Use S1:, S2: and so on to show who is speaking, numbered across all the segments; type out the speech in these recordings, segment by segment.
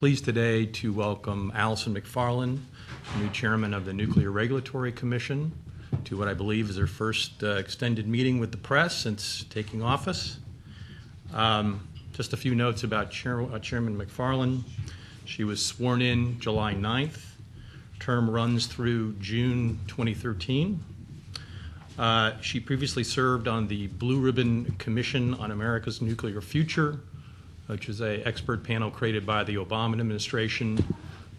S1: Pleased today to welcome Allison Macfarlane, new chairman of the Nuclear Regulatory Commission, to what I believe is her first extended meeting with the press since taking office. Just a few notes about Chairman Macfarlane. She was sworn in July 9th. Term runs through June 2013. She previously served on the Blue Ribbon Commission on America's Nuclear Future, which is an expert panel created by the Obama administration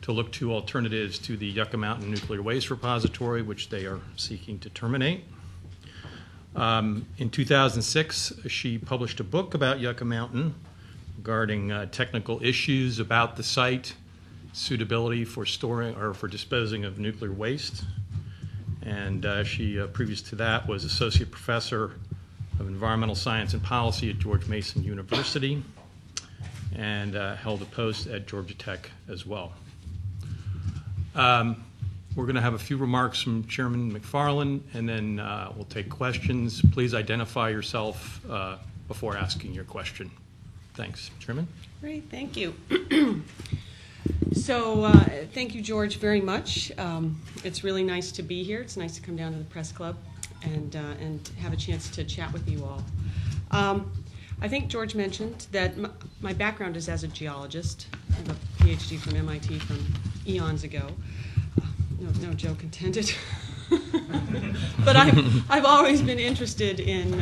S1: to look to alternatives to the Yucca Mountain Nuclear Waste Repository, which they are seeking to terminate. In 2006, she published a book about Yucca Mountain regarding technical issues about the site, suitability for storing or for disposing of nuclear waste. And she, previous to that, was associate professor of environmental science and policy at George Mason University, and held a post at Georgia Tech as well. We're going to have a few remarks from Chairman Macfarlane, and then we'll take questions. Please identify yourself before asking your question. Thanks. Chairman?
S2: Great, thank you. So thank you, George, very much. It's really nice to be here. It's nice to come down to the press club and have a chance to chat with you all. I think George mentioned that my background is as a geologist. I have a PhD from MIT from eons ago. No joke intended. But I've always been interested in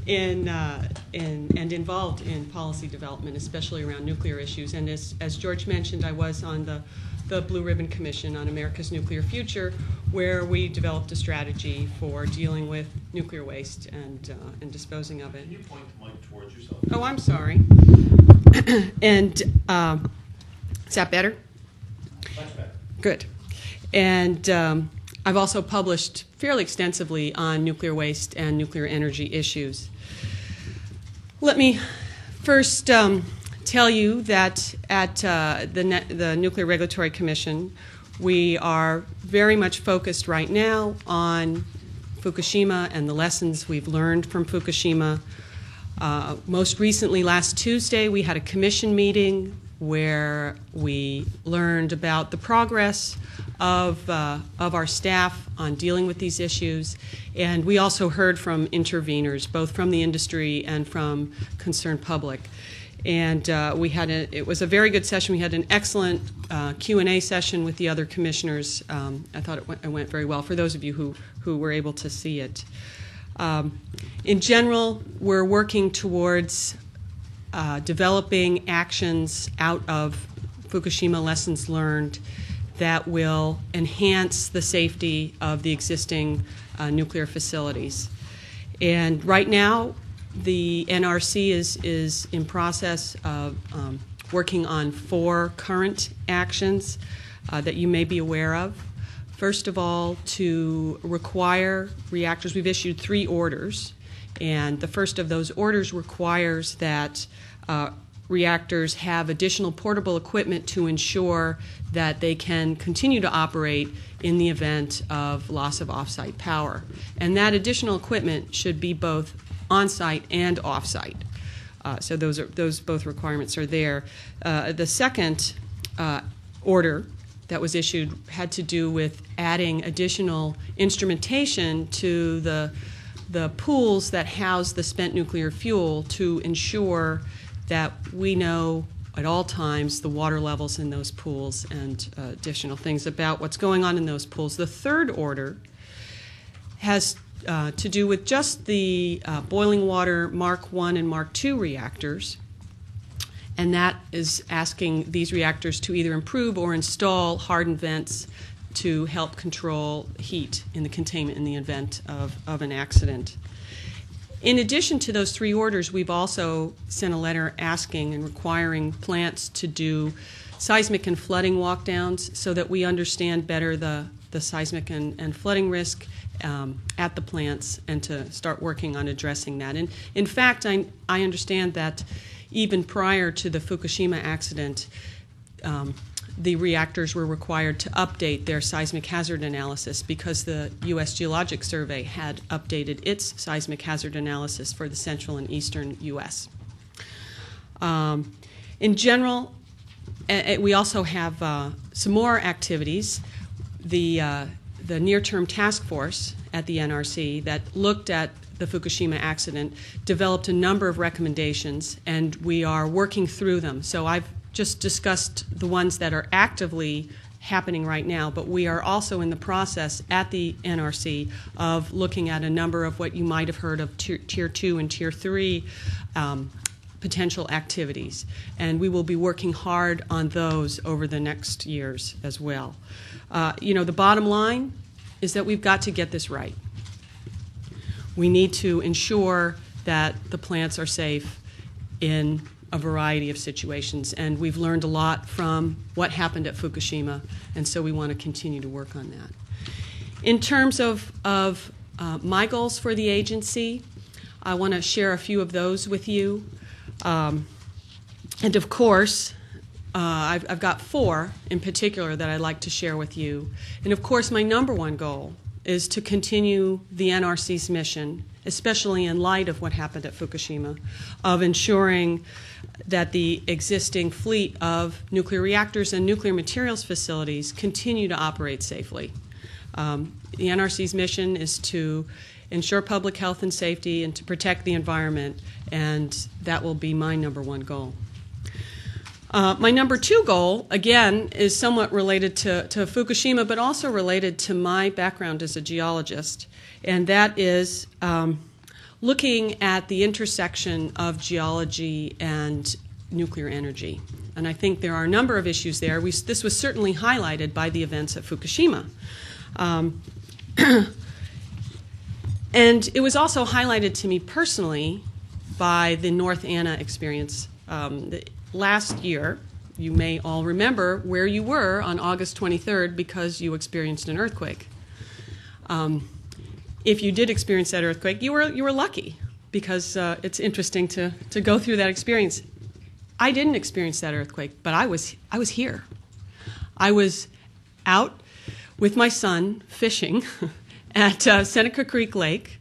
S2: and involved in policy development, especially around nuclear issues. And as George mentioned, I was on the Blue Ribbon Commission on America's Nuclear Future, where we developed a strategy for dealing with nuclear waste and disposing of it.
S3: Can you point the mic towards yourself?
S2: Oh, I'm sorry. And is that better?
S3: Much better.
S2: Good. And I've also published fairly extensively on nuclear waste and nuclear energy issues. Let me first tell you that at the Nuclear Regulatory Commission, we are very much focused right now on Fukushima and the lessons we've learned from Fukushima. Most recently, last Tuesday, we had a commission meeting where we learned about the progress of our staff on dealing with these issues. And we also heard from interveners, both from the industry and from concerned public. And it was a very good session. We had an excellent Q&A session with the other commissioners. I thought it went very well for those of you who were able to see it. In general, we're working towards developing actions out of Fukushima lessons learned that will enhance the safety of the existing nuclear facilities. And right now, the NRC is in process of working on 4 current actions that you may be aware of. First of all, to require reactors, we've issued 3 orders, and the first of those orders requires that reactors have additional portable equipment to ensure that they can continue to operate in the event of loss of off-site power. And that additional equipment should be both on-site and off-site. So those both requirements are there. The second order that was issued had to do with adding additional instrumentation to the pools that house the spent nuclear fuel to ensure that we know at all times the water levels in those pools and additional things about what's going on in those pools. The third order has to do with just the boiling water Mark I and Mark II reactors, and that is asking these reactors to either improve or install hardened vents to help control heat in the containment in the event of an accident. In addition to those 3 orders, we've also sent a letter asking and requiring plants to do seismic and flooding walkdowns so that we understand better the seismic and flooding risk at the plants and to start working on addressing that. And in fact, I understand that even prior to the Fukushima accident, the reactors were required to update their seismic hazard analysis because the U.S. Geological Survey had updated its seismic hazard analysis for the central and eastern U.S. In general, we also have some more activities. The near-term task force at the NRC that looked at the Fukushima accident developed a number of recommendations, and we are working through them. So I've just discussed the ones that are actively happening right now, but we are also in the process at the NRC of looking at a number of what you might have heard of Tier 2 and Tier 3 potential activities. And we will be working hard on those over the next years as well. The bottom line is that we've got to get this right. We need to ensure that the plants are safe in a variety of situations, and we've learned a lot from what happened at Fukushima, and so we want to continue to work on that. In terms of my goals for the agency, I want to share a few of those with you. And of course, I've got 4 in particular that I'd like to share with you. And of course, my number one goal is to continue the NRC's mission, especially in light of what happened at Fukushima, of ensuring that the existing fleet of nuclear reactors and nuclear materials facilities continue to operate safely. The NRC's mission is to ensure public health and safety and to protect the environment, and that will be my number one goal. My number 2 goal, again, is somewhat related to Fukushima, but also related to my background as a geologist, and that is looking at the intersection of geology and nuclear energy. And I think there are a number of issues there. This was certainly highlighted by the events at Fukushima. And it was also highlighted to me personally by the North Anna experience. Last year, you may all remember where you were on August 23rd because you experienced an earthquake. If you did experience that earthquake, you were lucky because it's interesting to go through that experience. I didn't experience that earthquake, but I was here. I was out with my son fishing at Seneca Creek Lake,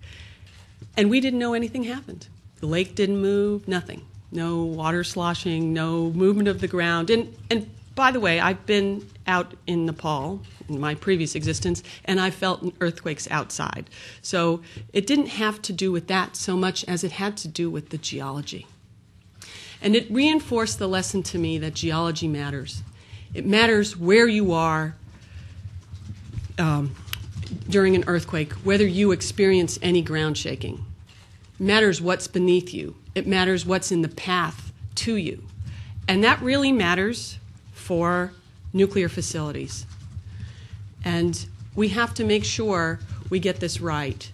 S2: and we didn't know anything happened. The lake didn't move, nothing. No water sloshing, no movement of the ground. And by the way, I've been out in Nepal in my previous existence, and I felt earthquakes outside. So it didn't have to do with that so much as it had to do with the geology. And it reinforced the lesson to me that geology matters. It matters where you are during an earthquake, whether you experience any ground shaking. It matters what's beneath you. It matters what's in the path to you. And that really matters for nuclear facilities. And we have to make sure we get this right.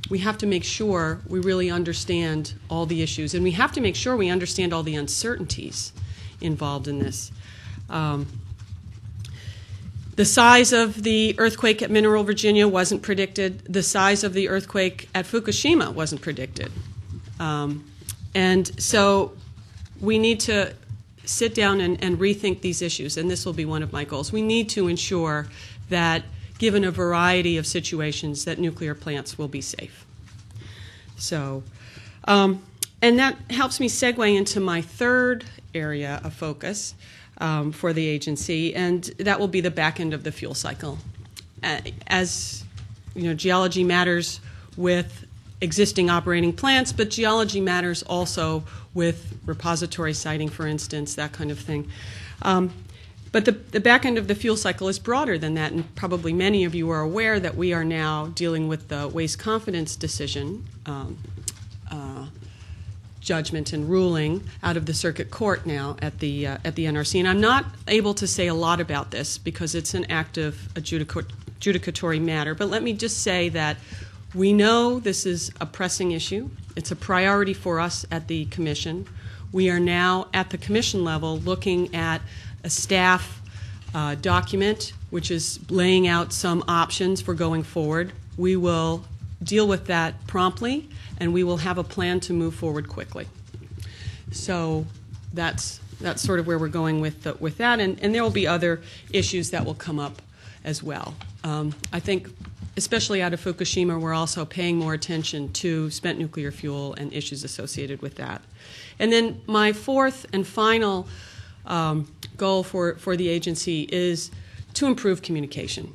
S2: We have to make sure we really understand all the issues. And we have to make sure we understand all the uncertainties involved in this. The size of the earthquake at Mineral, Virginia wasn't predicted. The size of the earthquake at Fukushima wasn't predicted. And so we need to sit down and rethink these issues, and this will be one of my goals. We need to ensure that, given a variety of situations, that nuclear plants will be safe. So, and that helps me segue into my third area of focus for the agency, and that will be the back end of the fuel cycle. As you know, geology matters with existing operating plants, but geology matters also with repository siting, for instance, that kind of thing. But the back end of the fuel cycle is broader than that, and probably many of you are aware that we are now dealing with the waste confidence decision judgment and ruling out of the circuit court now at the NRC. And I'm not able to say a lot about this because it's an active adjudicatory matter, but let me just say that we know this is a pressing issue. It's a priority for us at the Commission. We are now at the Commission level looking at a staff document which is laying out some options for going forward. We will deal with that promptly, and we will have a plan to move forward quickly. So that's sort of where we're going with that, and there will be other issues that will come up as well. I think, especially out of Fukushima, we're also paying more attention to spent nuclear fuel and issues associated with that. And then my fourth and final goal for the agency is to improve communication.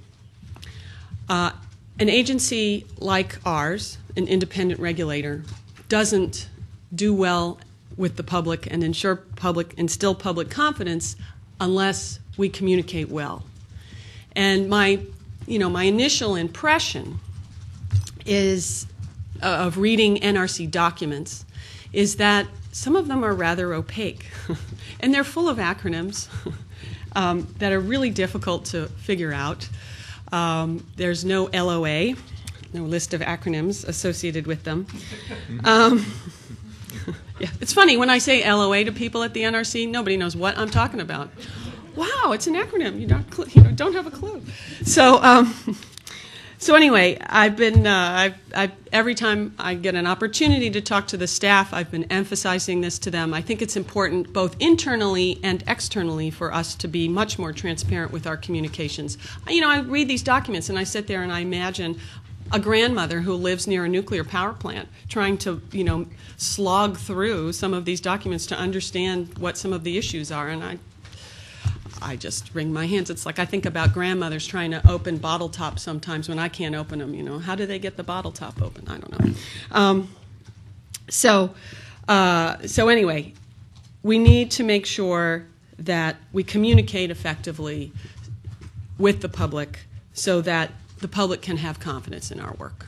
S2: An agency like ours, an independent regulator, doesn't do well with the public and instill public confidence unless we communicate well. And my initial impression is of reading NRC documents is that some of them are rather opaque, and they're full of acronyms that are really difficult to figure out. There's no LOA, no list of acronyms associated with them. Yeah, it's funny, when I say LOA to people at the NRC, nobody knows what I'm talking about. Wow, it's an acronym. You don't have a clue. So anyway, I've been every time I get an opportunity to talk to the staff, I've been emphasizing this to them. I think it's important both internally and externally for us to be much more transparent with our communications. I read these documents and I sit there and I imagine a grandmother who lives near a nuclear power plant trying to, slog through some of these documents to understand what some of the issues are, and I just wring my hands. It's like I think about grandmothers trying to open bottle tops sometimes when I can't open them. How do they get the bottle top open? I don't know. So anyway, we need to make sure that we communicate effectively with the public so that the public can have confidence in our work.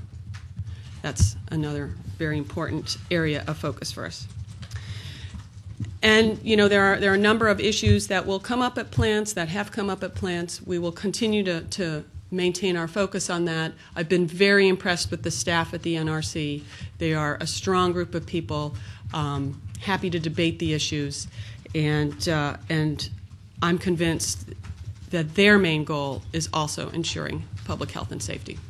S2: That's another very important area of focus for us. And there are a number of issues that will come up at plants, that have come up at plants. We will continue to maintain our focus on that. I've been very impressed with the staff at the NRC. They are a strong group of people, happy to debate the issues, and I'm convinced that their main goal is also ensuring public health and safety.